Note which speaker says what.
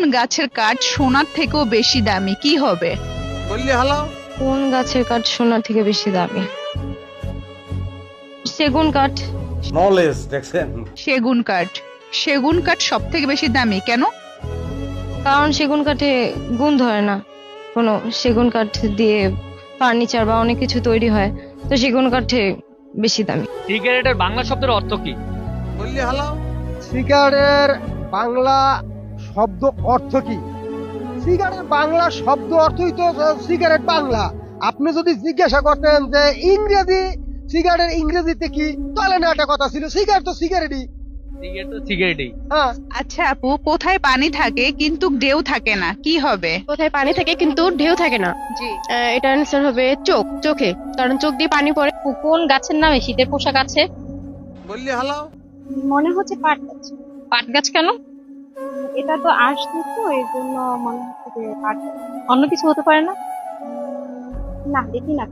Speaker 1: কোন গাছের কাঠ সোনার থেকেও বেশি দামি, কি হবে?
Speaker 2: বললি হালাও।
Speaker 3: কোন গাছের কাঠ সোনার থেকে বেশি দামি? সেগুন কাঠ।
Speaker 2: নলেজ দেখছেন।
Speaker 1: সেগুন কাঠ। সেগুন কাঠ সব থেকে বেশি দামি কেন?
Speaker 3: কারণ সেগুন কাঠে গুণ ধরে না কোনো। সেগুন কাঠ দিয়ে ফার্নিচার বা অনেক কিছু তৈরি হয়, তো সেগুন কাঠে বেশি দামি।
Speaker 4: সিগারেটের বাংলা শব্দের অর্থ কি?
Speaker 2: বললি হালাও।
Speaker 5: সিগারেটের বাংলা শব্দ অর্থ কি? সিগারেট বাংলা শব্দ অর্থই তো সিগারেট বাংলা। আপনি যদি জিজ্ঞাসা করতেন যে ইংরেজি সিগারেটের ইংরেজিতে কি, তাহলে না একটা কথা ছিল। সিগারেট তো সিগারেটই।
Speaker 4: সিগারেট তো সিগারেটই।
Speaker 5: হ্যাঁ।
Speaker 1: আচ্ছা আপু, কোথায় পানি থাকে কিন্তু ঢেউ থাকে না, কি হবে?
Speaker 6: কোথায় পানি থাকে কিন্তু ঢেউ থাকে না?
Speaker 1: জি।
Speaker 6: এটা অ্যান্সার হবে চোখ। চোখে, কারণ চোখ দিয়ে পানি পড়ে।
Speaker 7: কোন গাছের নামে শীতের পোশাক আছে?
Speaker 2: বললি হালাও।
Speaker 8: মনে হচ্ছে পাট গাছ।
Speaker 7: পাট গাছ কেন?
Speaker 8: এটা তো আসছে, তো এর জন্য মনে হচ্ছে যে পাট গাছ।
Speaker 7: অন্য কিছু হতে পারে না?
Speaker 8: না, দেখি না।